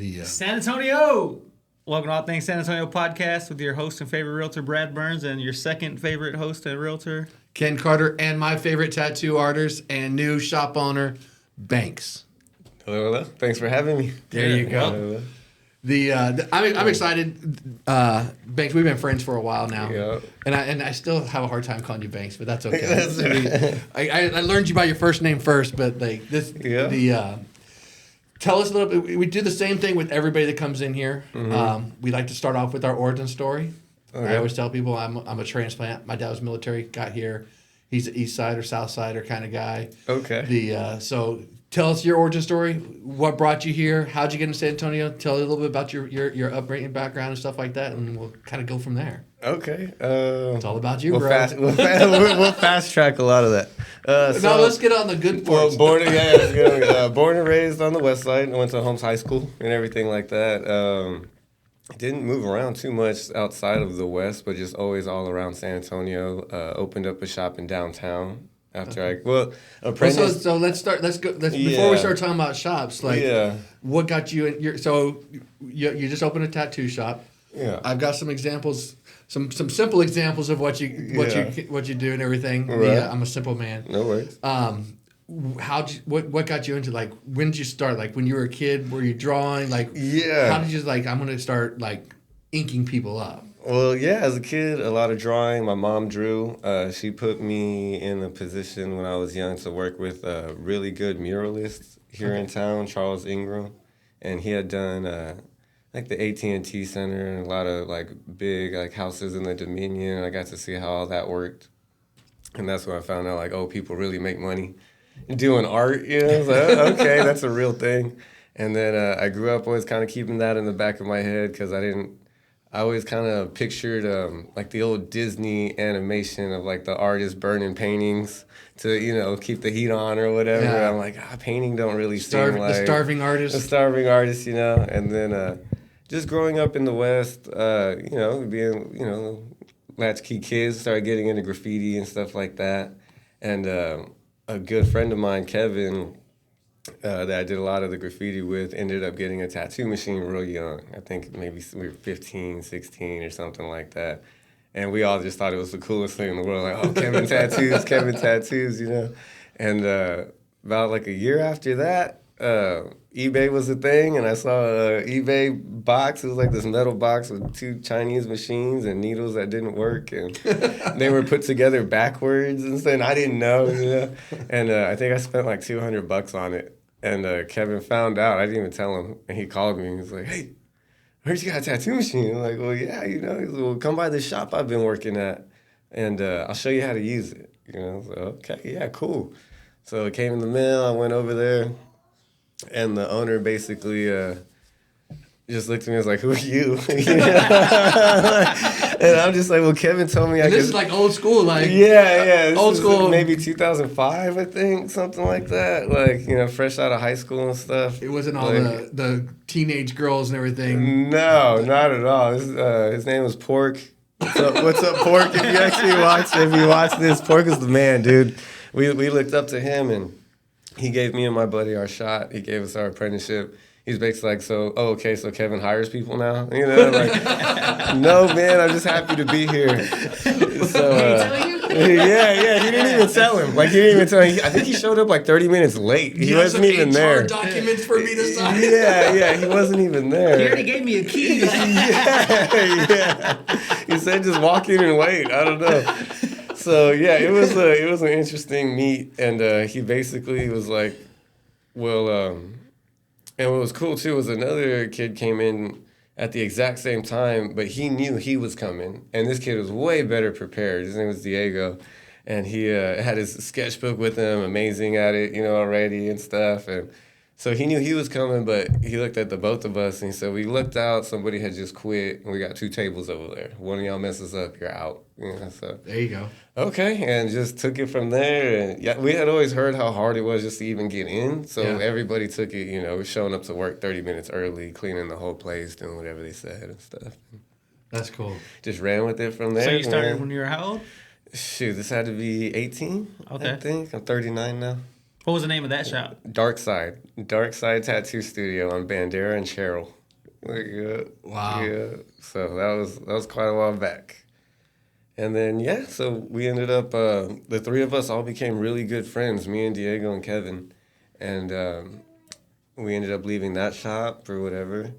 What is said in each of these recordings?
San Antonio! Welcome to All Things San Antonio podcast with your host and favorite realtor, Brad Burns, and your second favorite host and realtor, Ken Carter, and my favorite tattoo artist and new shop owner, Banks. Hello. Thanks for having me. There you go. I'm excited. Banks, we've been friends for a while now. Yep. And I still have a hard time calling you Banks, but that's okay. That's right. I learned you by your first name first, but like this, tell us a little bit. We do the same thing with everybody that comes in here. Mm-hmm. We like to start off with our origin story. Okay. I always tell people I'm a transplant. My dad was military, got here. He's an East Side or South Sider kind of guy. Okay. So tell us your origin story. What brought you here? How'd you get into San Antonio? Tell us a little bit about your upbringing background and stuff like that, and we'll kind of go from there. Okay. It's all about you, bro. We'll fast track a lot of that. Let's get on the good parts. Born and raised on the West Side. I went to Holmes High School and everything like that. Didn't move around too much outside of the West, but just always all around San Antonio. Opened up a shop in downtown. After apprentice. So let's start. Before we start talking about shops, what got you in? You just opened a tattoo shop. Yeah, I've got some examples, some simple examples of what you do and everything. Right. I'm a simple man. No worries. What got you into when did you start? Like when you were a kid, were you drawing? How did you I'm gonna start inking people up? Well, yeah, as a kid, a lot of drawing. My mom drew. She put me in a position when I was young to work with a really good muralist here in town, Charles Ingram. And he had done the AT&T Center and a lot of big houses in the Dominion. And I got to see how all that worked. And that's when I found out people really make money doing art. I was like, oh, okay, that's a real thing. And then I grew up always kind of keeping that in the back of my head because I always kind of pictured the old Disney animation of the artist burning paintings to keep the heat on or whatever. Yeah. I'm like, painting don't really seem like the starving artist. The starving artist, And then just growing up in the West, being latchkey kids, started getting into graffiti and stuff like that. And a good friend of mine, Kevin, that I did a lot of the graffiti with, ended up getting a tattoo machine real young. I think maybe we were 15, 16 or something like that. And we all just thought it was the coolest thing in the world. Kevin tattoos, And about a year after that, eBay was a thing, and I saw an eBay box. It was this metal box with two Chinese machines and needles that didn't work, and they were put together backwards and stuff. And I didn't know, And I think I spent $200 on it. And Kevin found out. I didn't even tell him, and he called me. He was like, "Hey, I heard you got a tattoo machine." I'm like, "Well, yeah, He's like, well, come by this shop I've been working at, and I'll show you how to use it." So, okay, yeah, cool. So it came in the mail. I went over there. And the owner basically just looked at me and was like, "Who are you?" And I'm just like, "Well, Kevin told me This is old school, old school, maybe 2005, I think, something like that. Fresh out of high school and stuff. It wasn't all the teenage girls and everything. No, not at all. His name was Pork. What's up, Pork? If you watch this, Pork is the man, dude. We looked up to him and. He gave me and my buddy our shot. He gave us our apprenticeship. He's basically so Kevin hires people now? No, man, I'm just happy to be here. So, yeah, he didn't even tell him. He didn't even tell him. I think he showed up 30 minutes late. He wasn't even there. Documents for me to sign. Yeah, he wasn't even there. He already gave me a key. yeah. He said just walk in and wait. I don't know. So yeah, it was an interesting meet, and he basically was like, well, and what was cool too was another kid came in at the exact same time, but he knew he was coming, and this kid was way better prepared. His name was Diego, and he had his sketchbook with him, amazing at it, already and stuff, and so he knew he was coming, but he looked at the both of us, and he said, "We looked out, somebody had just quit, and we got 2 tables over there. One of y'all messes up, you're out." So there you go. Okay, and just took it from there. And yeah, we had always heard how hard it was just to even get in, so everybody took it, showing up to work 30 minutes early, cleaning the whole place, doing whatever they said and stuff. That's cool. Just ran with it from there. So you started when you were how old? Shoot, this had to be 18, okay. I think. I'm 39 now. What was the name of that shop? Dark Side Tattoo Studio on Bandera and Cheryl. Wow. Yeah. So that was quite a while back. And then so we ended up the three of us all became really good friends, me and Diego and Kevin, and we ended up leaving that shop or whatever,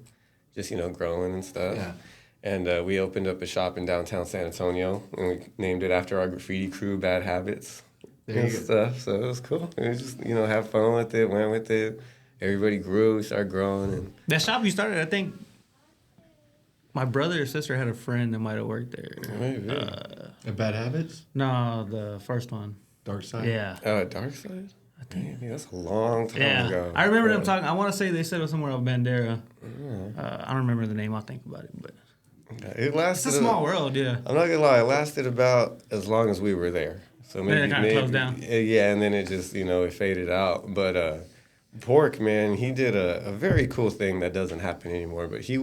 just growing and stuff. Yeah. And we opened up a shop in downtown San Antonio, and we named it after our graffiti crew, Bad Habits, and stuff. So it was cool. It was just have fun with it, went with it. Everybody grew, started growing, and That shop you started, I think. My brother or sister had a friend that might have worked there. maybe. Bad Habits? No, the first one. Dark Side? Yeah. Dark Side. I think. Maybe that's a long time Yeah. ago. I remember them talking. I want to say they said it was somewhere on Bandera. I don't remember the name. I'll think about it. But It lasted. it's a small world, yeah. I'm not gonna lie. It lasted about as long as we were there. So maybe Then it kinda closed down. Yeah, and then it just it faded out. But Pork, man, he did a very cool thing that doesn't happen anymore. But he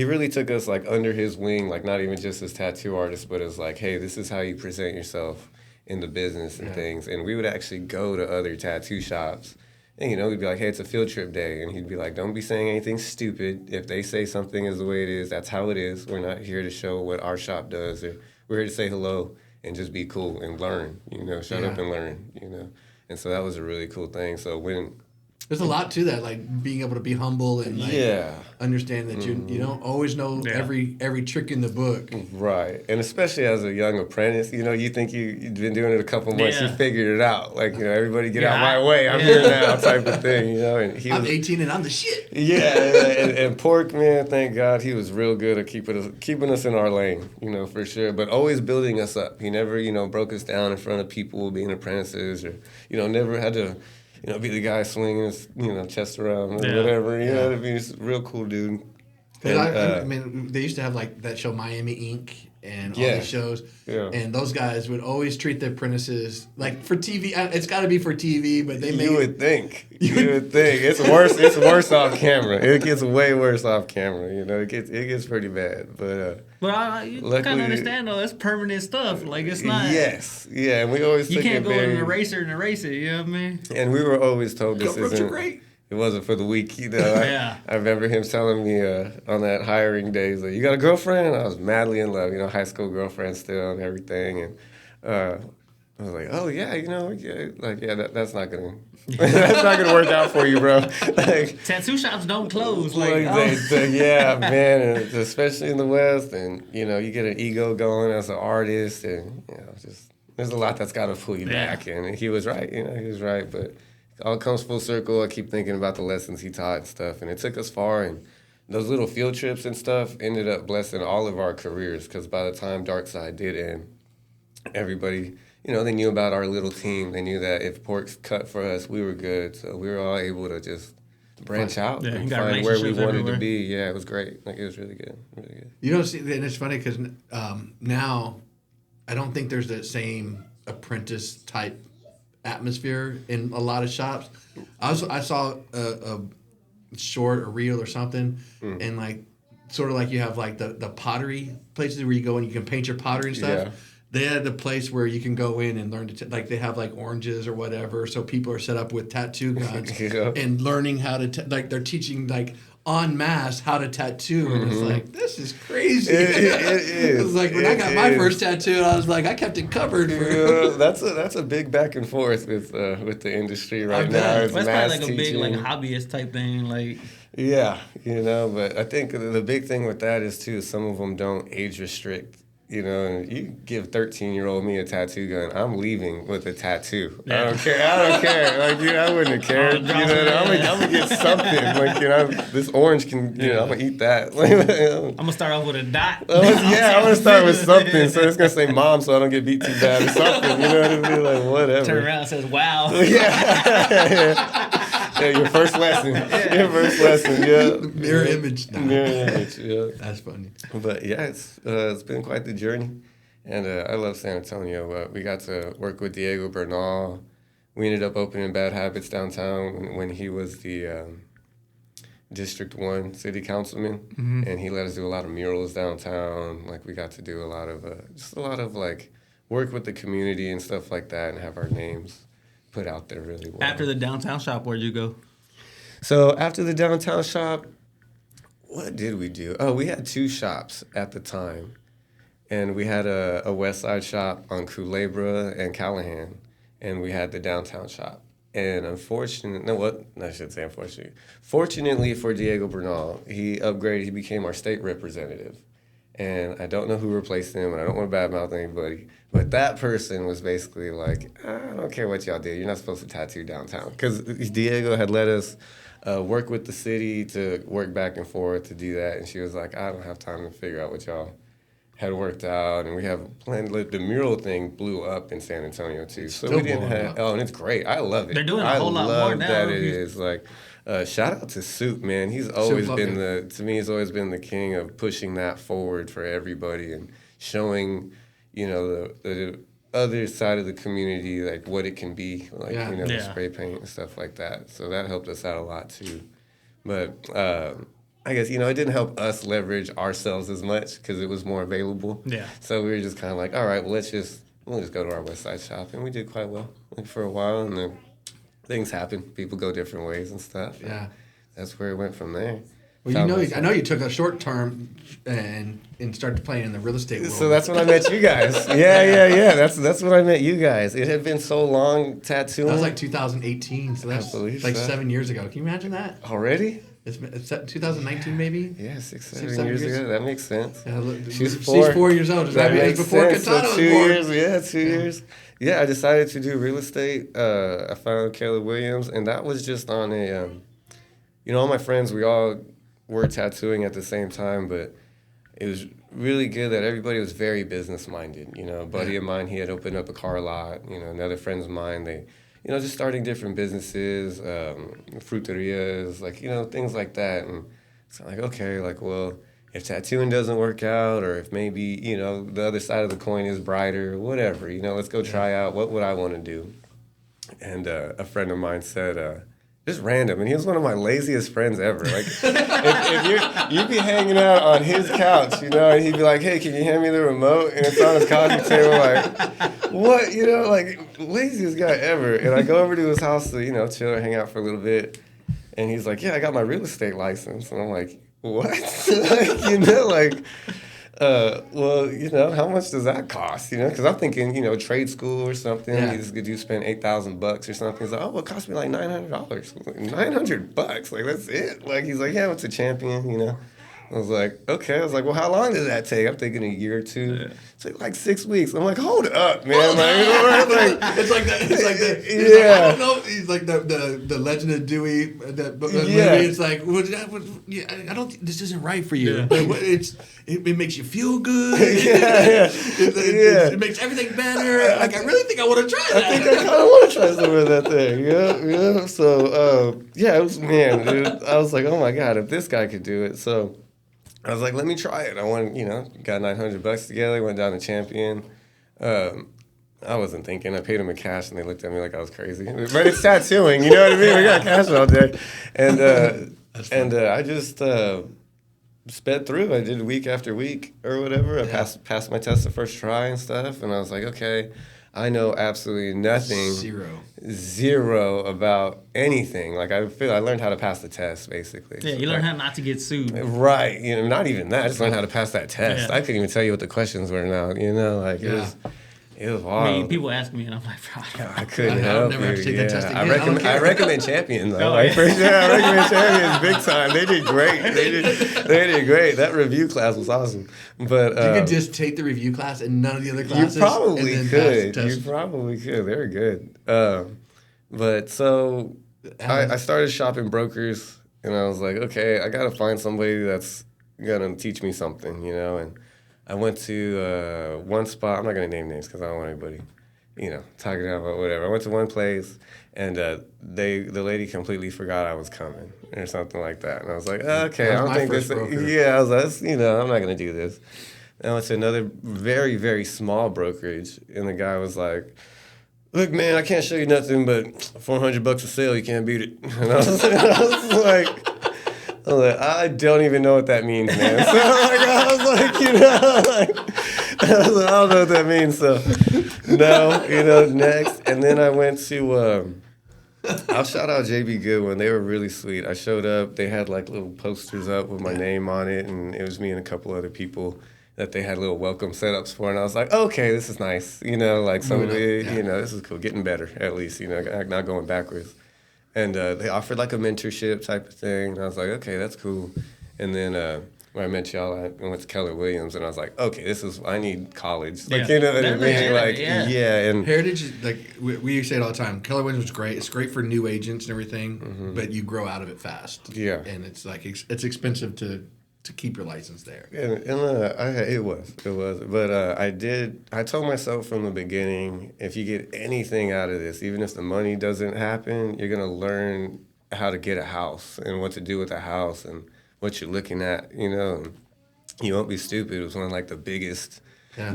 really took us like under his wing, like not even just as tattoo artists, but as like, hey, this is how you present yourself in the business and things. And we would actually go to other tattoo shops. And, we'd be like, hey, it's a field trip day. And he'd be like, don't be saying anything stupid. If they say something is the way it is, that's how it is. We're not here to show what our shop does. We're here to say hello and just be cool and learn, shut up and learn, And so that was a really cool thing. So when... There's a lot to that, like being able to be humble and like understand that you don't always know every trick in the book. Right, and especially as a young apprentice, you think you've been doing it a couple months, you figured it out. Like everybody get out my way, I'm here now, type of thing. And I'm 18 and I'm the shit. Yeah, and Pork, man, thank God he was real good at keeping us in our lane, for sure. But always building us up. He never broke us down in front of people being apprentices, or never had to. Be the guy swinging his, chest around or whatever. He's a real cool dude. And, I mean, they used to have like that show Miami Ink and all these shows, and those guys would always treat their apprentices like for TV. It's got to be for TV, but they you would think it's worse. It's worse off camera. It gets way worse off camera. It gets pretty bad. But you kind of understand though. That's permanent stuff. Like it's not. Yes, yeah, and we always you can't go to an eraser and erase it. You know what I mean? And we were always told this isn't. Great. It wasn't for the weak, I remember him telling me on that hiring day, he's like, "You got a girlfriend?" I was madly in love, high school girlfriend still and everything. And I was like, "Oh yeah, that's not gonna that's not gonna work out for you, bro." Like, tattoo shops don't close. Yeah, man, and especially in the West, and you get an ego going as an artist, and just there's a lot that's got to pull you back. And he was right, he was right, but. All comes full circle. I keep thinking about the lessons he taught and stuff. And it took us far. And those little field trips and stuff ended up blessing all of our careers. Because by the time Dark Side did end, everybody, they knew about our little team. They knew that if Pork's cut for us, we were good. So we were all able to just branch out and find where we wanted to be. Yeah, it was great. Like, it was really good. Really good. See, and it's funny because now I don't think there's that same apprentice type atmosphere in a lot of shops. I saw a short or reel or something, and like sort of like you have like the pottery places where you go and you can paint your pottery and stuff. Yeah. They had a place where you can go in and learn to like they have like oranges or whatever, so people are set up with tattoo guns and learning how to like they're teaching like en masse how to tattoo, and it's like, this is crazy. It is. It's like when I got my first tattoo, I was like, I kept it covered. That's a big back and forth with the industry right now. It's probably like a big like hobbyist type thing, like. Yeah, but I think the big thing with that is too, some of them don't age restrict. And you give 13-year-old me a tattoo gun, I'm leaving with a tattoo. Yeah. I don't care. Like, I wouldn't have cared. I'm gonna get something. Like, this orange can, I'm gonna eat that. I'm gonna start off with a dot. I'm gonna start with something. So it's gonna say mom, so I don't get beat too bad or something. What I mean? Like, whatever. Turn around and says, wow. Yeah, your first lesson. Your first lesson, yeah. Mirror image. Mirror image, yeah. That's funny. But yeah, it's been quite the journey. And I love San Antonio. We got to work with Diego Bernal. We ended up opening Bad Habits downtown when he was the District 1 city councilman. Mm-hmm. And he let us do a lot of murals downtown. Like, we got to do a lot of, like, work with the community and stuff like that and have our names put out there really well. After the downtown shop, where'd you go? So after the downtown shop, what did we do? Oh, we had 2 shops at the time. And we had a West Side shop on Culebra and Callahan. And we had the downtown shop. And fortunately for Diego Bernal, he upgraded. He became our state representative. And I don't know who replaced him, and I don't want to badmouth anybody. But that person was basically like, I don't care what y'all do. You're not supposed to tattoo downtown. Because Diego had let us work with the city to work back and forth to do that. And she was like, I don't have time to figure out what y'all had worked out. And we have planned, the mural thing blew up in San Antonio, too. So we didn't have, and it's great. I love it. They're doing a whole lot more now. I love that it is. Like, shout out to Soup, man. He's always been he's always been the king of pushing that forward for everybody and showing, the other side of the community, like what it can be, like, the spray paint and stuff like that. So that helped us out a lot too. But I guess, it didn't help us leverage ourselves as much because it was more available. Yeah. So we were just kind of like, all right, well, we'll just go to our West Side shop. And we did quite well for a while. And then things happen. People go different ways and stuff. Yeah. That's where it went from there. Well, I know you took a short term and started playing in the real estate world. So that's when I met you guys. Yeah. That's when I met you guys. It had been so long tattooing. That was like 2018, so that's like 7 years ago. Can you imagine that? Already? It's 2019 maybe? Yeah, 7 years ago. That makes sense. Yeah, she's 4 years old. That makes before sense. Katana So 2 years. Yeah, 2 years. Yeah, I decided to do real estate. I found Caleb Williams, and that was just on a, all my friends, we all were tattooing at the same time, but it was really good that everybody was very business-minded. A buddy of mine, he had opened up a car lot. Another friend's of mine, they, just starting different businesses, fruterias, like, things like that. And so I'm like, okay, like, well, if tattooing doesn't work out, or if maybe, the other side of the coin is brighter, whatever, let's go try out what would I want to do. And a friend of mine said, just random, and he was one of my laziest friends ever. Like, if you'd be hanging out on his couch, and he'd be like, "Hey, can you hand me the remote?" And it's on his coffee table, like, what, like, laziest guy ever. And I go over to his house to, chill and hang out for a little bit, and he's like, "Yeah, I got my real estate license," and I'm like, "What?" Well, how much does that cost? Because I'm thinking, trade school or something. Yeah. You spend $8,000 or something. He's like, oh, well, it cost me like $900. Like, $900? Like, that's it? Like, he's like, yeah, it's a champion, I was like, okay. I was like, well, how long does that take? I'm thinking a year or two. Yeah. It's like 6 weeks. I'm like, hold up, man. It's like that. Yeah. Like, I don't know. He's like the Legend of Dewey. Movie. It's like, I don't. This isn't right for you. Yeah. It makes you feel good. It makes everything better. Like, I really think I want to try that. I think I kind of want to try some of that thing. Yeah. So, it was, man, dude. I was like, oh my God, if this guy could do it. So I was like, let me try it. I went, got $900 together, went down to Champion. I wasn't thinking. I paid them in cash, and they looked at me like I was crazy. But it's tattooing, you know what I mean? We got cash all day. And I just sped through. I did week after week or whatever. I passed my test the first try and stuff, and I was like, okay, I know absolutely nothing. Zero about anything. Like, I feel I learned how to pass the test, basically. Yeah, you learn how not to get sued. Right. Not even that. I just learned how to pass that test. Yeah. I couldn't even tell you what the questions were now. It was wild. I mean, people ask me, and I'm like, I couldn't help you. Never have to take that test again. I recommend Champion, though. For sure, I recommend Champions big time. They did great. They did great. That review class was awesome. But you could just take the review class and none of the other classes. You probably could. You probably could. They were good. But so I started shopping brokers, and I was like, okay, I got to find somebody that's gonna teach me something, and I went to one spot. I'm not going to name names because I don't want anybody, talking about whatever. I went to one place, and the lady completely forgot I was coming or something like that. And I was like, okay, I don't think this. Yeah, I was like, I'm not going to do this. And I went to another very, very small brokerage, and the guy was like, look, man, I can't show you nothing but $400 a sale. You can't beat it. And I was like, I don't even know what that means, man. So I was like, I don't know what that means. So No, next. And then I went to, I'll shout out JB Goodwin. They were really sweet. I showed up. They had like little posters up with my name on it, and it was me and a couple other people that they had little welcome setups for. And I was like, okay, this is nice. Like somebody, this is cool. Getting better, at least, not going backwards. And they offered like a mentorship type of thing. And I was like, okay, that's cool. And then when I met y'all, I went to Keller Williams, and I was like, okay, I need college. Like, you know what I mean? Like, yeah. And Heritage is, like, we say it all the time. Keller Williams is great. It's great for new agents and everything, but you grow out of it fast. Yeah. And it's like, it's expensive to keep your license there. And it was. But I told myself from the beginning, if you get anything out of this, even if the money doesn't happen, you're going to learn how to get a house and what to do with a house and what you're looking at, and you won't be stupid. It was one of like the biggest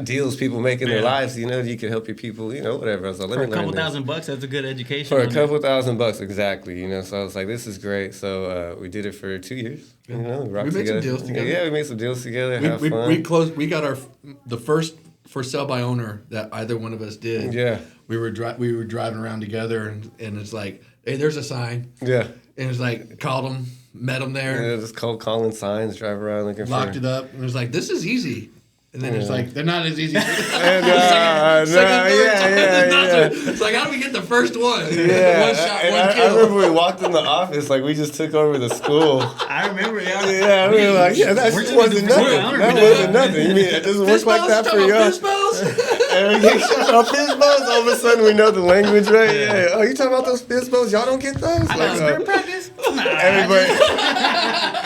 deals people make in their lives. You can help your people, whatever. So for a couple $1,000, that's a good education. For a couple $1,000, exactly. So I was like, this is great. So we did it for 2 years. We made some deals together. Yeah, we made some deals together. Have fun. We got the first for sale by owner that either one of us did. Yeah. We were driving around together, and it's like, hey, there's a sign. Yeah. And it's like, called them, met them there. Yeah, just calling signs, drive around looking locked it up, and it was like, this is easy. And then it's like, they're not as easy. It's like, how do we get the first one? Yeah. One shot, one kill. I remember we walked in the office, like we just took over the school. I remember, Yeah, we were like, that wasn't nothing. That wasn't nothing. You mean it doesn't work like that for y'all? And we shut up fist bumps. All of a sudden, we know the language, right? Yeah. Oh, you talking about those fist bumps? Y'all don't get those? I got spirit practice.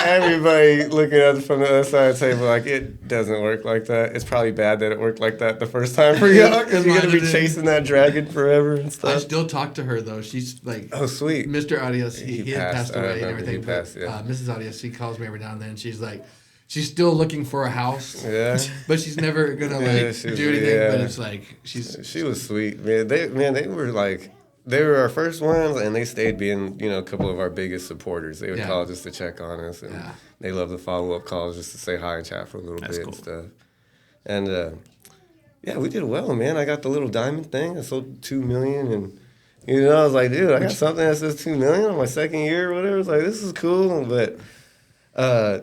Everybody looking at it from the other side of the table like, it doesn't work like that. It's probably bad that it worked like that the first time for y'all because you're going to be chasing that dragon forever and stuff. I still talk to her, though. She's like... Oh, sweet. Mr. Arias, he had passed away and everything. He passed, Mrs. Arias, she calls me every now and then. She's like... She's still looking for a house. Yeah. But she's never going to do anything. Yeah. But it's like... She was sweet. They were like... They were our first ones, and they stayed being, a couple of our biggest supporters. They would call just to check on us, and they love the follow-up calls just to say hi and chat for a little bit and stuff. And, we did well, man. I got the little diamond thing. I sold $2 million, and, I was like, dude, I got something that says $2 million on my second year or whatever. I was like, this is cool, but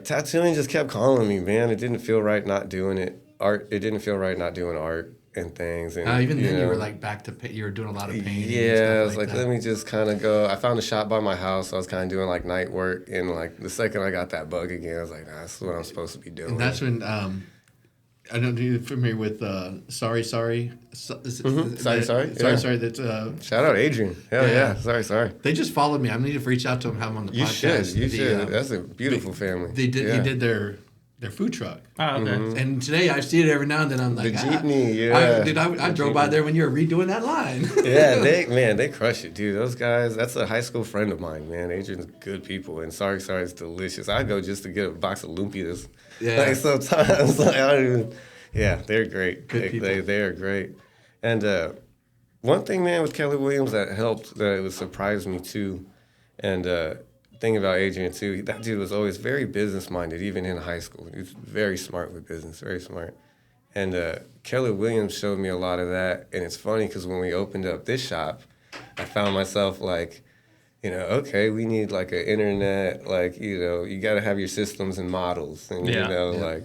tattooing just kept calling me, man. It didn't feel right not doing it. It didn't feel right not doing art and things. And even then, you were like back to you were doing a lot of painting. Yeah, I was like, let me just kind of go. I found a shop by my house. So I was kind of doing like night work, and like the second I got that bug again, I was like, nah, that's what I'm supposed to be doing. And that's when I don't know if you're familiar with sorry. Sorry. That's shout out Adrian. Hell yeah. Sorry. They just followed me. I need to reach out to them, have them on the podcast. You should. That's a beautiful family. They did their food truck. Oh, okay. Mm-hmm. And today I see it every now and then. I'm like, the jeepney, I drove by there when you were redoing that line. Yeah, they crush it, dude. Those guys, that's a high school friend of mine, man. Adrian's good people, and sorry is delicious. I go just to get a box of lumpias. Yeah. Like sometimes, like I don't even. Yeah, they're great. Good people. They are great. And one thing, man, with Keller Williams that helped, that it surprised me too, and. Thing about Adrian too, that dude was always very business minded, even in high school. He was very smart with business, very smart. And Keller Williams showed me a lot of that. And it's funny because when we opened up this shop, I found myself like, okay, we need like an internet, like, you got to have your systems and models. And, like,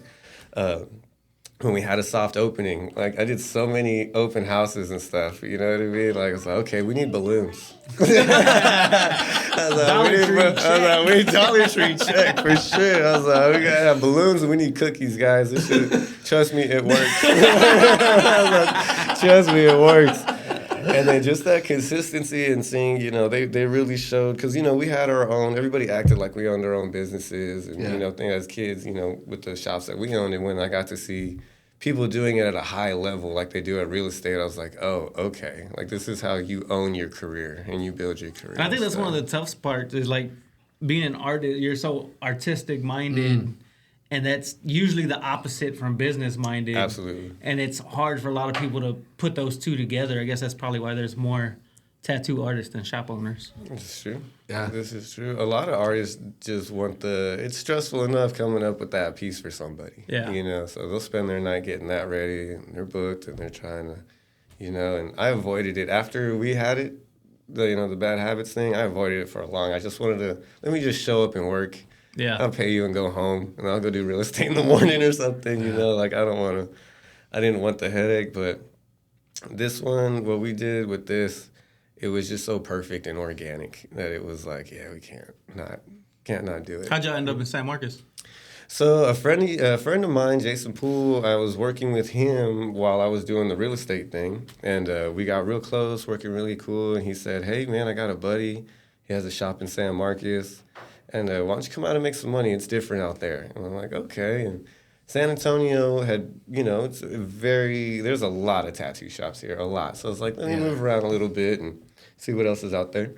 when we had a soft opening, like I did so many open houses and stuff, you know what I mean? Like, I was like, okay, we need balloons. I was like, we need Dollar Tree check for sure. I was like, we gotta have balloons and we need cookies, guys. This shit, trust me, it works. I was like, trust me, it works. And then just that consistency and seeing, they really showed, because, we had our own, everybody acted like we owned our own businesses. And, as kids, with the shops that we owned, and when I got to see people doing it at a high level like they do at real estate, I was like, oh, okay. Like, this is how you own your career and you build your career. I think that's one of the toughest parts is, like, being an artist. You're so artistic-minded, and that's usually the opposite from business-minded. Absolutely. And it's hard for a lot of people to put those two together. I guess that's probably why there's more tattoo artists than shop owners. This is true. Yeah. This is true. A lot of artists just want it's stressful enough coming up with that piece for somebody. Yeah. So they'll spend their night getting that ready, and they're booked, and they're trying to, And I avoided it after we had it. The bad habits thing. I avoided it for a long. I just wanted to let me just show up and work. Yeah. I'll pay you and go home, and I'll go do real estate in the morning or something. Like I didn't want the headache, but this one, what we did with this, it was just so perfect and organic that it was like, yeah, we can't not do it. How'd y'all end up in San Marcos? So a friend of mine, Jason Poole, I was working with him while I was doing the real estate thing, and we got real close, working really cool. And he said, "Hey, man, I got a buddy. He has a shop in San Marcos, and why don't you come out and make some money? It's different out there." And I'm like, "Okay." And San Antonio had, there's a lot of tattoo shops here, a lot. So I was like, let me move around a little bit and see what else is out there.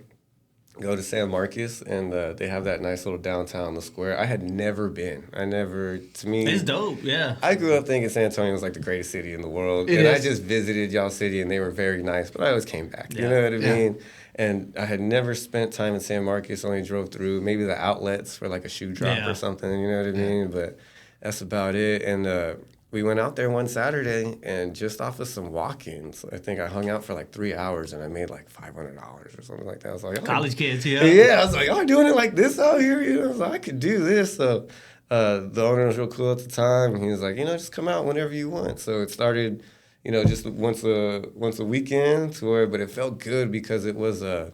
Go to San Marcos, and they have that nice little downtown, the square. I had never been. To me... It's dope, yeah. I grew up thinking San Antonio was like the greatest city in the world. I just visited y'all city, and they were very nice, but I always came back. Yeah. You know what I mean? And I had never spent time in San Marcos, only drove through maybe the outlets for like a shoe drop or something, you know what I mean? But that's about it. And we went out there one Saturday, and just off of some walk-ins, I think I hung out for like 3 hours, and I made like $500 or something like that. I was like, college kids, yeah. Yeah, I was like, y'all doing it like this out here? I was like, I could do this. So the owner was real cool at the time, and he was like, just come out whenever you want. So it started, just once a weekend tour, but it felt good because it was a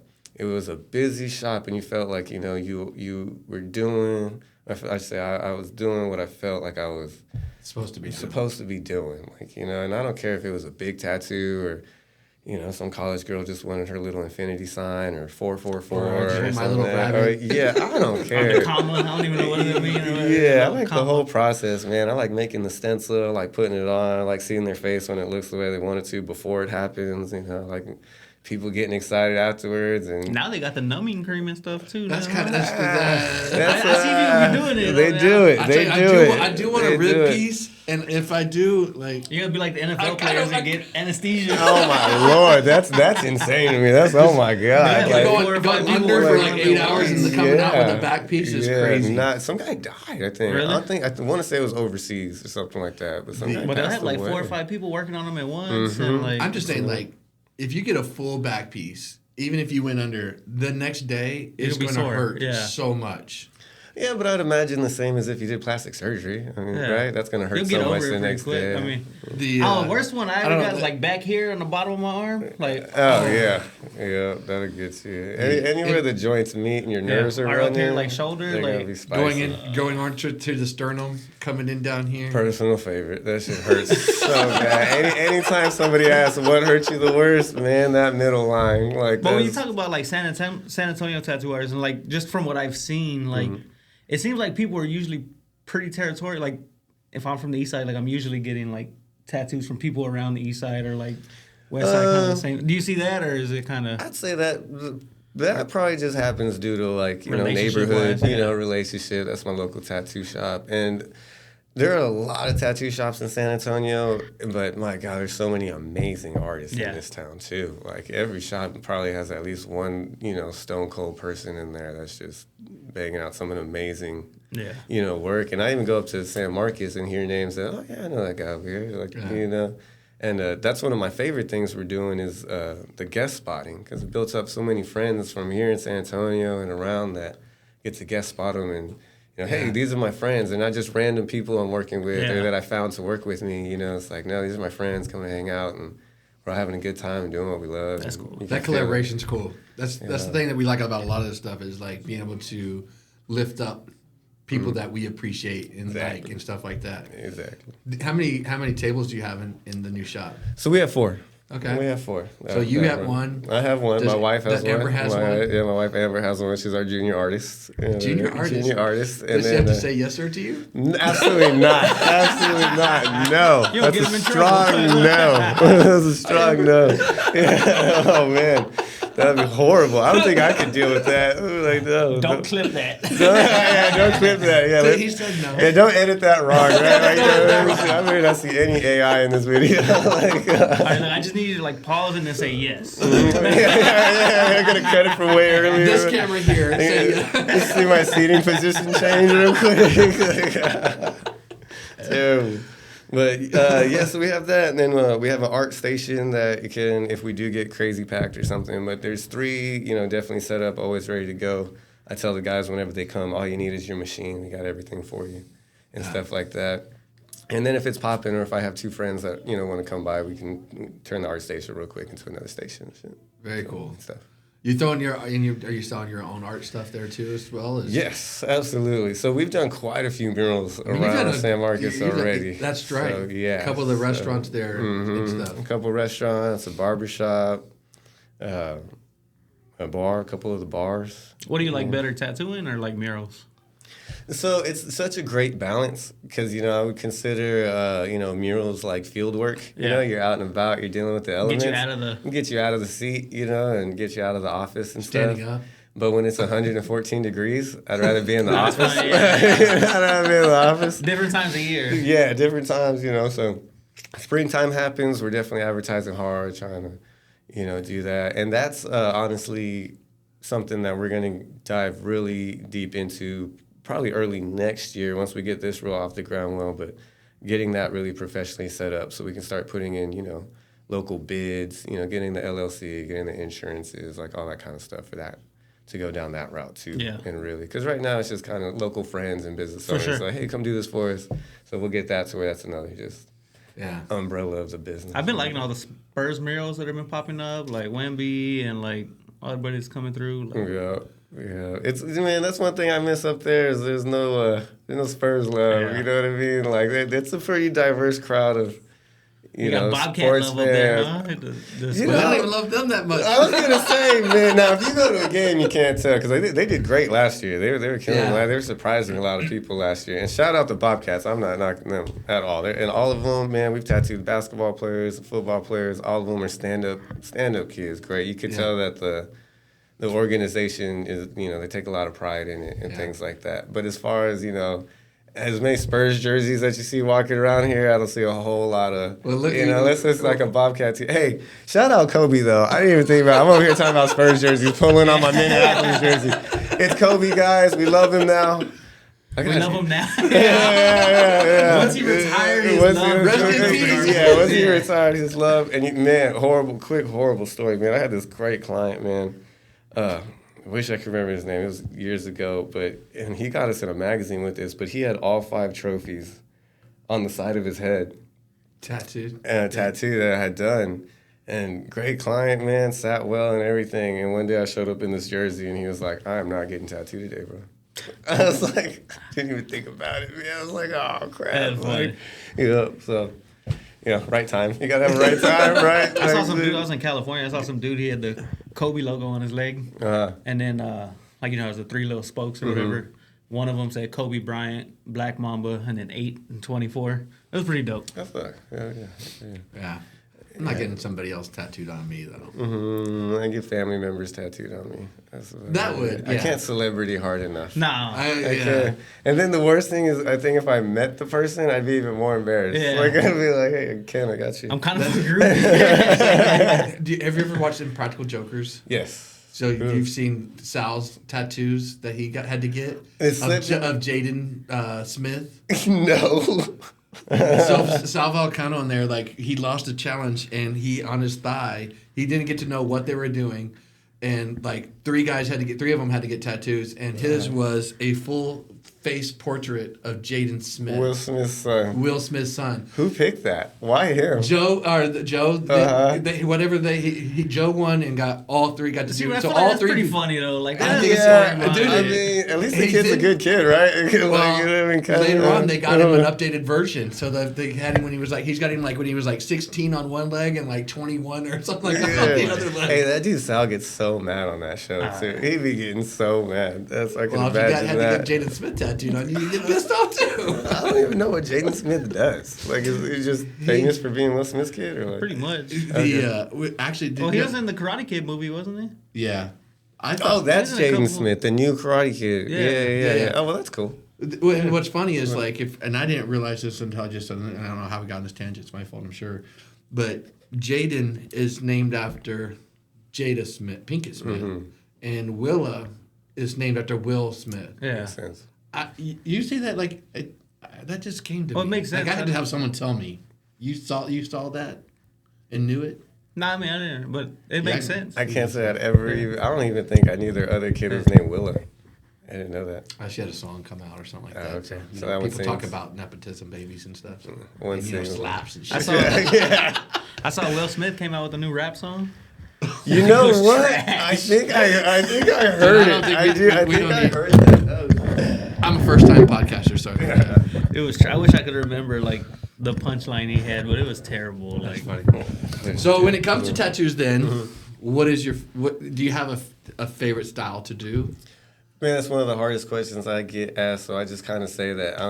busy shop, and you felt like you were doing. I was doing what I felt like I was supposed to be doing, and I don't care if it was a big tattoo or, some college girl just wanted her little infinity sign or 444 or my little rabbit. I don't care. Comma, I don't even know what it means. I like the whole process, man. I like making the stencil, I like putting it on, I like seeing their face when it looks the way they want it to before it happens, like people getting excited afterwards, and now they got the numbing cream and stuff too. That's now. kind of I see people be doing it. They do it. I do want a rib piece, and if I do, you're gonna be like the NFL players and get anesthesia. Oh my Lord, that's insane to me. That's oh my God. Going under for like 8 hours and then coming out with a back piece is crazy. Some guy died. I think. Really? I want to say it was overseas or something like that. But some guy they passed had like away. 4 or 5 people working on them at once, and I'm just saying, if you get a full back piece, even if you went under, the next day it's going to hurt so much. Yeah, but I'd imagine the same as if you did plastic surgery. I mean, right? That's going to hurt so much the next day. I mean, the worst one I ever got is like back here on the bottom of my arm. Yeah, that'll get you. Anywhere the joints meet and your nerves are running. Up here, like shoulder, they're gonna be spicy. Going on to the sternum, coming in down here. Personal favorite. That shit hurts so bad. Anytime somebody asks what hurt you the worst, man, that middle line. But when you talk about like San Antonio tattoo artists, and like just from what I've seen, it seems like people are usually pretty territorial. Like, if I'm from the east side, like I'm usually getting like tattoos from people around the east side or like west side. Kind of the same. Do you see that, or is it kind of? I'd say that probably just happens due to like neighborhood, relationship. That's my local tattoo shop, and there are a lot of tattoo shops in San Antonio. But my God, there's so many amazing artists in this town too. Like every shop probably has at least one stone cold person in there that's just banging out some amazing, work. And I even go up to San Marcos and hear names that, oh yeah, I know that guy over here, And that's one of my favorite things we're doing is the guest spotting, because it built up so many friends from here in San Antonio and around that get to guest spot them and. Hey, these are my friends. They're not just random people I'm working with or that I found to work with me. It's like, no, these are my friends coming to hang out and we're all having a good time and doing what we love. That's cool. That collaboration's cool. That's the thing that we like about a lot of this stuff is like being able to lift up people that we appreciate and like and stuff like that. Exactly. How many tables do you have in the new shop? So we have 4. Okay. We have 4. So you have one. I have one. My wife has one. Amber has one? Yeah, my wife Amber has one. She's our junior artist. Junior artist? And Does she have to say yes or to you? Absolutely not. Absolutely not. No. You'll That's a strong no. That's a strong no. Yeah. Oh, man. That'd be horrible. I don't think I could deal with that. Like, no. Don't clip that. Don't clip that. Yeah, he said no. Yeah, don't edit that wrong, right? I better not see any AI in this video. I just need you to like pause and then say yes. I'm gonna cut it from way earlier. This camera here. Just see my seating position change real quick. Dude. But so we have that, and then we have an art station that you can, if we do get crazy packed or something. But there's 3, definitely set up, always ready to go. I tell the guys whenever they come, all you need is your machine. We got everything for you, and stuff like that. And then if it's popping, or if I have 2 friends that want to come by, we can turn the art station real quick into another station. And shit. Very cool stuff. You throwing are you selling your own art stuff there too as well? Yes, absolutely. So we've done quite a few murals around San Marcos already. That's right. So, yeah. A couple of the restaurants there and stuff. A couple of restaurants, a barbershop, a bar, a couple of the bars. What do you like better, tattooing or like murals? So it's such a great balance because, I would consider, murals like field work. You're out and about, you're dealing with the elements. Get you out of the seat, and get you out of the office and Standing stuff. Up. But when it's 114 degrees, I'd rather be in the office. I'd rather be in the office. Different times of year. Yeah, different times, So springtime happens, we're definitely advertising hard, trying to, do that. And that's honestly something that we're going to dive really deep into probably early next year once we get this real off the ground well, but getting that really professionally set up so we can start putting in, local bids, getting the LLC, getting the insurances, like all that kind of stuff for that, to go down that route too. Yeah. And really, because right now it's just kind of local friends and business owners. Sure. Like, hey, come do this for us. So we'll get that to where that's another just umbrella of the business. I've been liking all the Spurs murals that have been popping up, like Wemby and like all the buddies coming through. Like, Yeah, that's one thing I miss up there is there's no Spurs love. Yeah. You know what I mean? Like it's a pretty diverse crowd of you got Bobcat sports love up there, fans. huh? I don't even love them that much. I was gonna say, man. Now if you go to a game, you can't tell because they did great last year. They were killing. Yeah. They were surprising a lot of people last year. And shout out to Bobcats. I'm not knocking them at all. And all of them, man. We've tattooed basketball players, football players. All of them are stand up kids. Great. You could tell that the organization is, they take a lot of pride in it and things like that. But as far as, as many Spurs jerseys that you see walking around here, I don't see a whole lot of, unless it's like a Bobcat team. Hey, shout out Kobe, though. I didn't even think about it. I'm over here talking about Spurs jerseys, pulling on my Minneapolis jersey. It's Kobe, guys. We love him now. We love him now. Yeah. Once he retired, his love. Once he retired, his love. And, horrible story, man. I had this great client, man. I wish I could remember his name. It was years ago, and he got us in a magazine with this, but he had all 5 trophies on the side of his head. Tattooed. And a tattoo that I had done. And great client, man, sat well and everything. And one day I showed up in this jersey, and he was like, I am not getting tattooed today, bro. I was like, didn't even think about it, man. I was like, oh, crap. Right time. You gotta have a right time, right? I saw some dude. I was in California. I saw some dude. He had the Kobe logo on his leg, and then there's the 3 little spokes or whatever. One of them said Kobe Bryant, Black Mamba, and then 8 and 24. It was pretty dope. That's Yeah. I'm not getting somebody else tattooed on me though. I get family members tattooed on me. I can't celebrity hard enough. No. I can't. And then the worst thing is, I think if I met the person, I'd be even more embarrassed. Yeah. Like I'd be like, "Hey, Ken, I got you." I'm kind of a group. Have you ever watched Impractical Jokers? Yes. So you've seen Sal's tattoos that he had to get of Jaden Smith? No. So Sal Volcano in there, like he lost a challenge and he on his thigh, he didn't get to know what they were doing, and like 3 of them had to get tattoos, and his was a full face portrait of Jaden Smith. Will Smith's son. Who picked that? Why him? Joe. Joe won and got all 3 got to do it. So all 3. Pretty funny though. Like I that. think at least the kid's a good kid, right? Later on, they got him an updated version, so that they had him when he was like, he's got him like when he was like 16 on one leg and like 21 or something like that on the other leg. Hey, that dude Sal gets so mad on that show too. He be getting so mad. I can imagine if you had to get Jaden Smith tattooed on you, you get pissed off too. I don't even know what Jaden Smith does. Like, is he just famous for being Will Smith's kid, or like? Pretty much. He was in the Karate Kid movie, wasn't he? Yeah. That's Jaden Smith, the new Karate Kid. Yeah. Oh, well, that's cool. And what's funny is and I didn't realize this until and I don't know how we got on this tangent. It's my fault, I'm sure. But Jaden is named after Jada Smith, Pinkett Smith, and Willa is named after Will Smith. Yeah. Makes sense. You say that like That just came to Well, me. it makes sense. Like, I had to have someone tell me. You saw that and knew it? Nah, I mean, I didn't, but it makes sense. I can't say I'd ever even. I don't even think I knew their other kid was named Willa. I didn't know that. She had a song come out or something like that. Okay. So, So that one people talk sings. about nepotism babies and stuff. So, One and, sings. slaps and shit. I saw, I saw Will Smith came out with a new rap song. You know was what? trash. I think I heard don't it. think I we- do. I we think don't I need- heard that. I'm a first-time podcaster, so It was. I wish I could remember like the punchline he had, but it was terrible. Like, funny. So when it comes to tattoos, then, what do you have a favorite style to do? Man, that's one of the hardest questions I get asked. So I just kind of say that I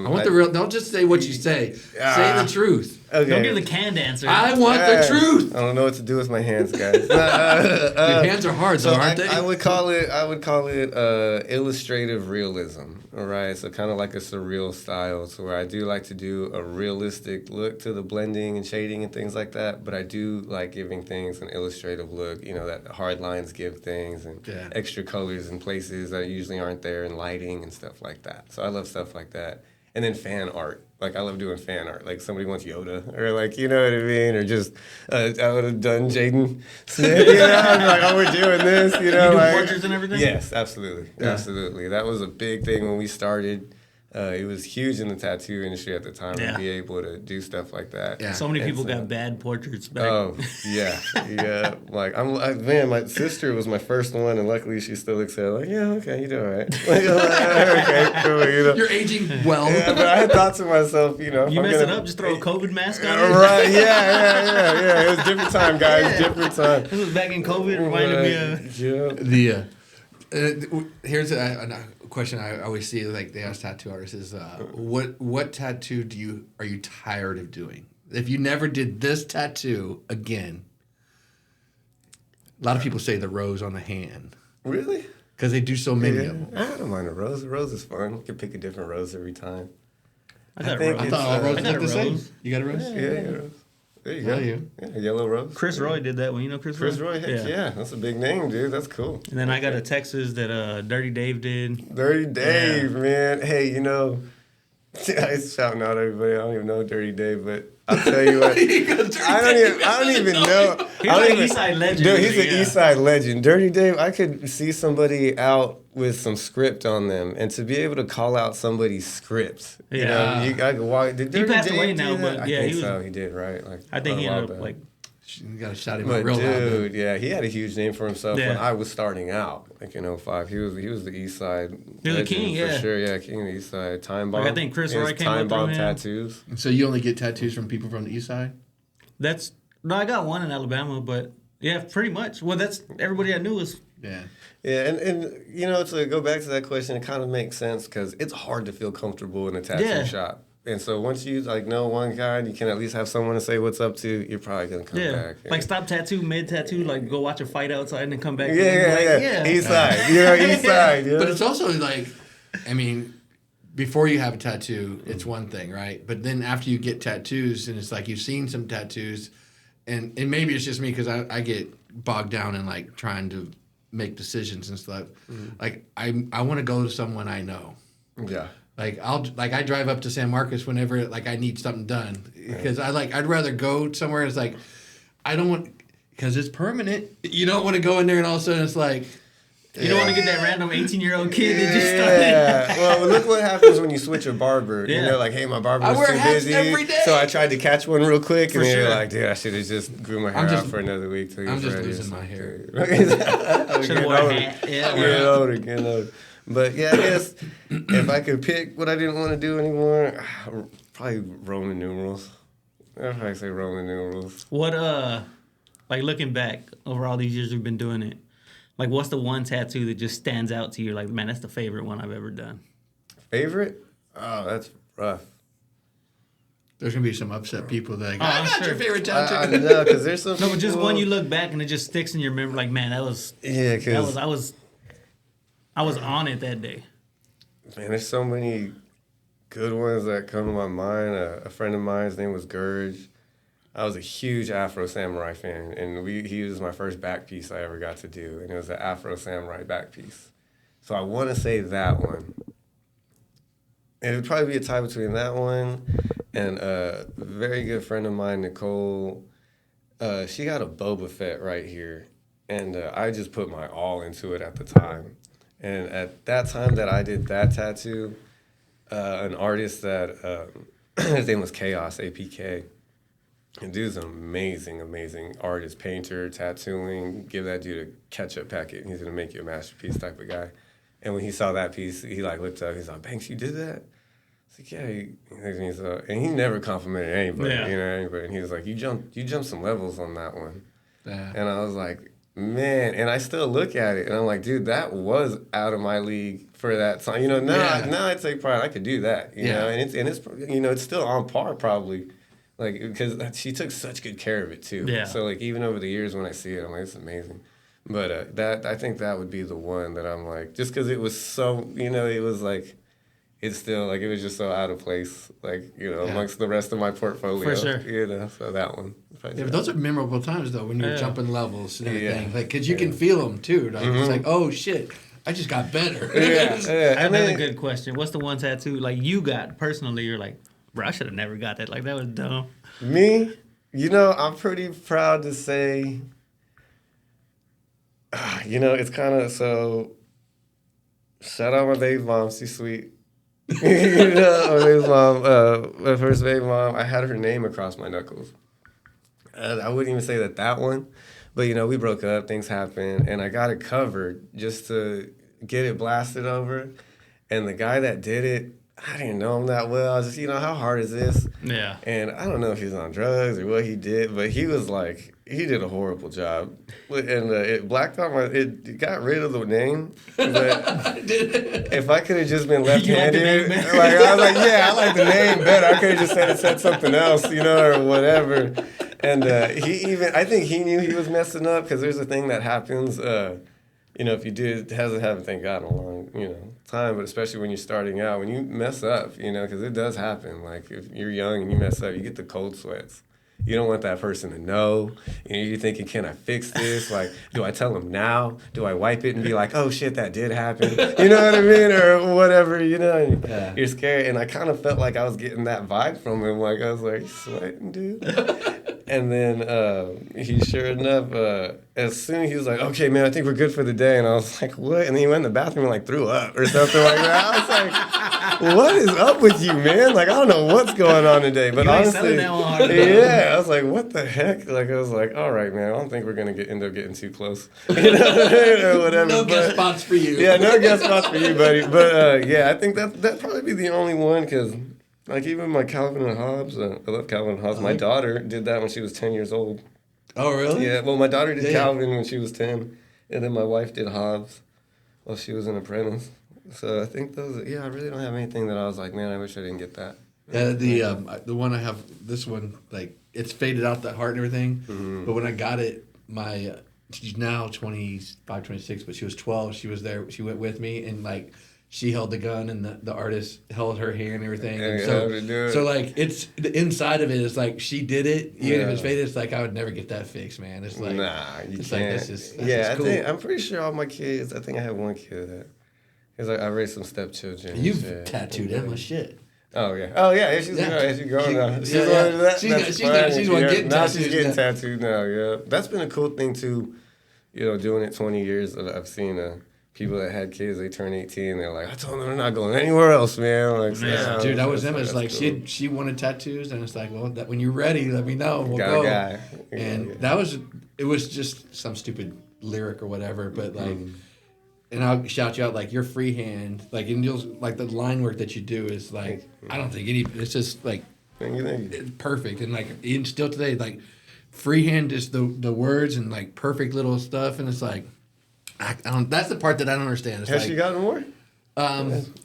want the real. Don't just say what you say. Say the truth. Okay. don't give the canned answer. I want the truth. I don't know what to do with my hands, guys. Your hands are hard, though, aren't they? I would call it illustrative realism. All right, so kind of like a surreal style, so where I do like to do a realistic look to the blending and shading and things like that. But I do like giving things an illustrative look. You know, that hard lines give things and extra colors in places that usually aren't there, and lighting and stuff like that. So I love stuff like that. And then fan art. Like, I love doing fan art. Like, somebody wants Yoda, or like, you know what I mean? Or just, I would have done Jaden Smith, you know? I'm like, oh, we're doing this, you know? You do like, portraits and everything? Yes, absolutely. Yeah. Absolutely. That was a big thing when we started. It was huge in the tattoo industry at the time to be able to do stuff like that. Yeah. So many people got bad portraits back. Oh, yeah. Yeah. Like, man, my sister was my first one, and luckily she still looks at it like, yeah, okay, you do all right. Like, okay, cool, you know. You're aging well. Yeah, but I had thought to myself, you know, if You I'm mess gonna, it up, just throw a COVID mask on it. Right, yeah. It was different time, guys, different time. This was back in COVID, reminded me of. Here's a question I always see, like they ask tattoo artists is, what tattoo are you tired of doing? If you never did this tattoo again, a lot of people say the rose on the hand. Really? Because they do so many of them. I don't mind a rose. A rose is fun. You can pick a different rose every time. I got think a I rose. thought all roses I got look a the same. rose. You got a rose? Yeah, rose. There you go. Yeah, you. Yeah, a yellow rose. Chris Roy did that one. You know Chris Roy? Chris Roy, heck yeah. That's a big name, dude. That's cool. And then I got a Texas that Dirty Dave did. Dirty Dave, man. Hey, you know, I was shouting out everybody. I don't even know Dirty Dave, but I'll tell you what. I don't even know. He's like an East Side legend. Dude, he's yeah. an East Side legend. Dirty Dave, I could see somebody out with some script on them, and to be able to call out somebody's script. You know, I could walk. Did Dirty passed Dave away do now, that? but I yeah, think he was. so. He did, right? Like, I think he a while ended up back. like. You got to shout him But out real dude, loud. yeah, he had a huge name for himself when Yeah. I was starting out, like in 05. He was the East Side. He was a legend king, for yeah. sure. Yeah, king of the East Side. Time bomb. Like, I think Chris He has Roy came Time up through bomb him. tattoos. And so you only get tattoos from people from the east side? That's no, I got one in Alabama, but yeah, pretty much. Well, that's everybody I knew was. Yeah. Yeah, and you know, to go back to that question, it kind of makes sense because it's hard to feel comfortable in a tattoo shop. And so once you like know one guy, you can at least have someone to say what's up to. You're probably gonna come back. Like stop tattoo, mid tattoo, like go watch a fight outside and then come back. Yeah. East Side, you know, East Side. You know? But it's also like, I mean, before you have a tattoo, it's one thing, right? But then after you get tattoos, and it's like you've seen some tattoos, and maybe it's just me because I get bogged down in like trying to make decisions and stuff. Like I want to go to someone I know. Yeah. Like I drive up to San Marcos whenever like I need something done because I'd rather go somewhere. It's like I don't want because it's permanent. You don't want to go in there and all of a sudden it's like you don't want to get that random 18-year-old kid that just started. Yeah. Well, look what happens when you switch a barber. Yeah. You know, like, hey, my barber I was wear too hats busy, every day. so I tried to catch one real quick, and then sure. you're like, dude, I should have just grew my hair out for another week till I'm he's just ready. losing my hair. Should have worn a hat. Yeah. Getting older. But yeah, I guess if I could pick what I didn't want to do anymore, probably Roman numerals. I'd probably say Roman numerals. What like looking back over all these years we've been doing it, like what's the one tattoo that just stands out to you? Like, man, that's the favorite one I've ever done. Favorite? Oh, that's rough. There's gonna be some upset people that Oh, I got sure. your favorite tattoo. I know, because there's some No, but just people- one you look back and it just sticks in your memory. Like, man, that was I was on it that day. Man, there's so many good ones that come to my mind. A friend of mine, his name was Gurge. I was a huge Afro Samurai fan, and he was my first back piece I ever got to do, and it was an Afro Samurai back piece. So I want to say that one. it would probably be a tie between that one and a very good friend of mine, Nicole. She got a Boba Fett right here, and I just put my all into it at the time. And at that time that I did that tattoo, an artist that his name was Chaos APK. And dude's an amazing, amazing artist, painter, tattooing. Give that dude a ketchup packet. He's gonna make you a masterpiece type of guy. And when he saw that piece, he like looked up. He's like, "Banks, you did that?" I was like, "Yeah." And he never complimented anybody, anybody. And he was like, "You jumped some levels on that one." Yeah. And I was like, "Man," and I still look at it, and I'm like, "Dude, that was out of my league for that time." Now I take pride. I could do that, you know, and it's it's still on par probably. Like, because she took such good care of it, too. Yeah. So, like, even over the years when I see it, I'm like, it's amazing. But I think that would be the one that I'm like, just because it was so, it was like, it's still, like, it was just so out of place, like, amongst the rest of my portfolio. For sure. So that one. Yeah, but those are memorable times, though, when you're jumping levels and everything. Yeah. Like, because you can feel them, too. Like, it's like, oh, shit, I just got better. Yeah. I have another good question. What's the one tattoo, like, you got personally, you're like, bro, I should have never got that. Like, that was dumb. Me? I'm pretty proud to say, it's kind of, so, shout out my baby mom. She's sweet. My baby mom, my first baby mom, I had her name across my knuckles. I wouldn't even say that one. But, we broke up, things happened, and I got it covered just to get it blasted over. And the guy that did it, I didn't know him that well. I was just, how hard is this? Yeah. And I don't know if he was on drugs or what he did, but he was like, he did a horrible job. And it blacked out it got rid of the name. But if I could have just been left-handed, I was like, I like the name better. I could have just said something else, or whatever. And I think he knew he was messing up because there's a thing that happens, if you do, it hasn't happened, thank God, in a long, time, but especially when you're starting out, when you mess up, because it does happen. Like, if you're young and you mess up, you get the cold sweats. You don't want that person to know. You're thinking, can I fix this? Like, do I tell them now? Do I wipe it and be like, oh, shit, that did happen? You know what I mean? Or whatever, You're scared. And I kind of felt like I was getting that vibe from him. Like, I was like, sweating, dude. And then he, sure enough, as soon as he was like, okay, man, I think we're good for the day. And I was like, what? And then he went in the bathroom and, like, threw up or something like that. I was like, what is up with you, man? Like, I don't know what's going on today. But honestly, I was like, what the heck? Like, I was like, all right, man, I don't think we're going to end up getting too close. Or whatever. No guest spots for you. Yeah, no guest spots for you, buddy. But, that'd probably be the only one because... Like, even my Calvin and Hobbes, I love Calvin and Hobbes. My daughter did that when she was 10 years old. Oh, really? Yeah, well, my daughter did Calvin when she was 10, and then my wife did Hobbes while she was an apprentice. So I think those, I really don't have anything that I was like, man, I wish I didn't get that. The one I have, this one, like, it's faded out, that heart and everything. Mm-hmm. But when I got it, she's now 25, 26, but she was 12. She was there. She went with me, and, like, she held the gun, and the artist held her hand and everything. And so like, it's the inside of it is like she did it. Even if it's faded, it's like I would never get that fixed, man. It's like you can't. Like, cool. I'm pretty sure all my kids. I think I have one kid that because I raised some stepchildren. You've tattooed Emma shit. Oh yeah. She's growing now. She's one getting tattooed. Now she's getting tattooed now. Yeah, that's been a cool thing too. Doing it 20 years, I've seen people that had kids, they turn 18, they're like, I told them they're not going anywhere else, man. Like, dude, that was them. It's like she wanted tattoos, and it's like, well, when you're ready, let me know. We'll go. It was just some stupid lyric or whatever, but like, and I'll shout you out like your freehand, like, and you'll like the line work that you do is like, I don't think it's just like perfect, and like even still today, like freehand is the words and like perfect little stuff, and it's like. That's the part that I don't understand. Has she gotten more?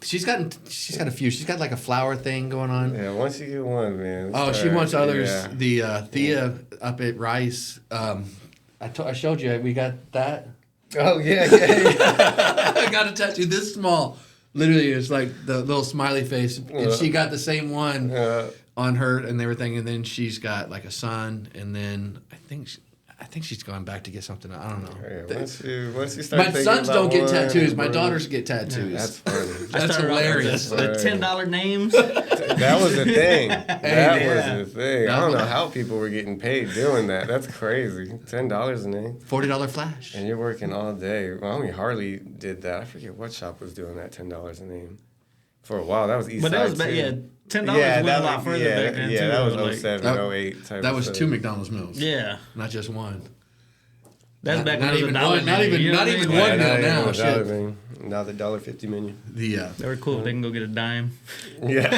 She's got a few. She's got like a flower thing going on. Yeah, once you get one, man. Oh, she wants others. Yeah. The Thea up at Rice. I showed you. We got that. Oh yeah. I got a tattoo this small. Literally, it's like the little smiley face, and she got the same one on her and everything. And then she's got like a son, and then I think. I think she's going back to get something. I don't know. Yeah, once you start My thinking sons about don't get one, tattoos. My bro, daughters get tattoos. That's funny. That's hilarious. The $10 names. That was the thing. That yeah. was the thing. I don't know how people were getting paid doing that. That's crazy. $10 a name. $40 flash. And you're working all day. Well, I mean, Harley did that. I forget what shop was doing that $10 a name. For a while, that was East But Side that was too. $10 went a lot further yeah, back then too. Yeah, that was like, 07, 08 type. That was of 2 McDonald's meals. Yeah. Not just one. That's back not when it was even a dollar one. Not menu, even. you know Not what I even mean? one meal not now. even a Shit. dollar menu. Now the $1.50 menu. They were cool. They can go get a dime. Yeah.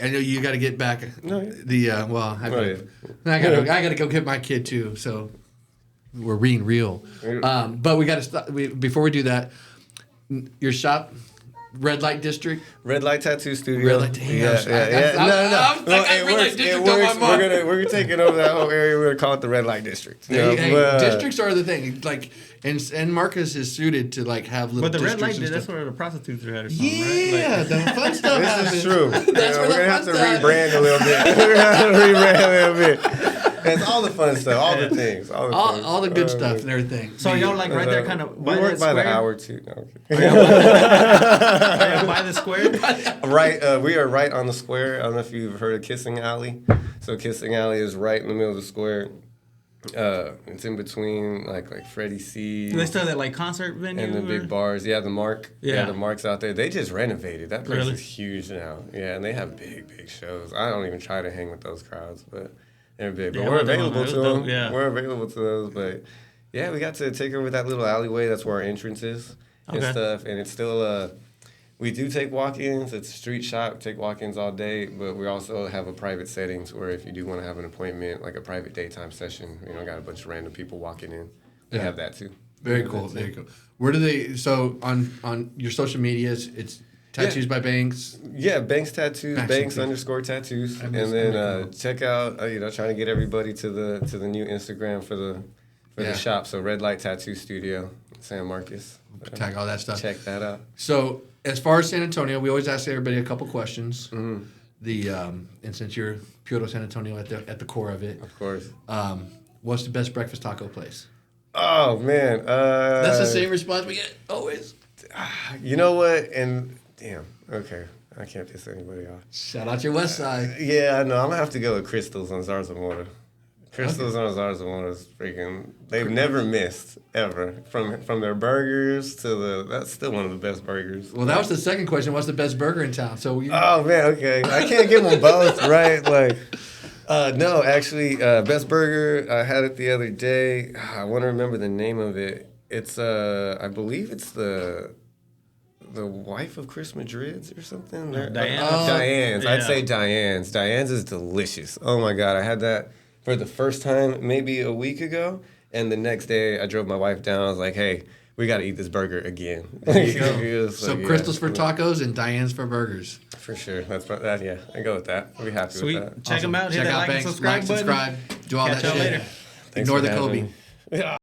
I know you got to get back. No, I gotta go get my kid too. So we're being real. But we got to stop. Before we do that, your shop, Red Light District. Red Light Tattoo Studio. Red Light. It works. We're taking over that whole area. We're gonna call it the Red Light District. Districts are the thing. Like, and Marcus is suited to like have little. But the red light, districts and that's stuff. where the prostitutes are at or something, Yeah, right? the fun stuff happens. This is true. That's where we're the gonna have fun to stuff rebrand a little bit. We're gonna have to rebrand a little bit. It's all the fun stuff, all the things, all the good stuff and everything. So y'all like right there, kind of we work by the hour too. No, by the square. Right, we are right on the square. I don't know if you've heard of Kissing Alley. So Kissing Alley is right in the middle of the square. It's in between like Freddie C. They still have that like concert venue and the big bars. Yeah, the Mark. Yeah, the Mark's out there. They just renovated. That place Really? is huge now. Yeah, and they have big shows. I don't even try to hang with those crowds, but they're big. But Yeah, we're I went to available one. to It was them. dope, yeah. We're available to those. But yeah, we got to take over that little alleyway. That's where our entrance is and Okay. stuff. And it's still we do take walk-ins. It's a street shop. Take walk-ins all day, but we also have a private settings where if you do want to have an appointment, like a private daytime session, got a bunch of random people walking in. We have that too. Very cool. Very cool. Where do they? So on your social medias, it's Tattoos by Banks. Yeah, Banks Tattoos, Banks _tattoos, and then check out trying to get everybody to the new Instagram for the shop. So Red Light Tattoo Studio, San Marcos. Tag all that stuff. Check that out. So as far as San Antonio, we always ask everybody a couple questions. Mm-hmm. And since you're Puro San Antonio at the core of it, Of course. what's the best breakfast taco place? Oh man, That's the same response we get always. You know what? And damn, okay, I can't piss anybody off. Shout out your West Side. Yeah, I know. I'm gonna have to go with Crystals on Zarzamora. Crystals on Zarzamora is freaking. They've never missed ever from their burgers to that's still one of the best burgers. Well, that was the second question. What's the best burger in town? So Oh man, okay. I can't give them both, right? Like, no, actually, best burger. I had it the other day. I want to remember the name of it. It's I believe it's the wife of Chris Madrid's or something. Diane's. I'd say Diane's. Diane's is delicious. Oh my god, I had that for the first time maybe a week ago, and the next day I drove my wife down. I was like, hey, we got to eat this burger again. There you go. So Crystals for tacos and Diane's for burgers. For sure. Yeah, I go with that. I'll be happy Sweet. with that. Check them out. Hit Check that out like and Banks. subscribe button. Do all Catch that y'all shit. later. Ignore the for Kobe. having me.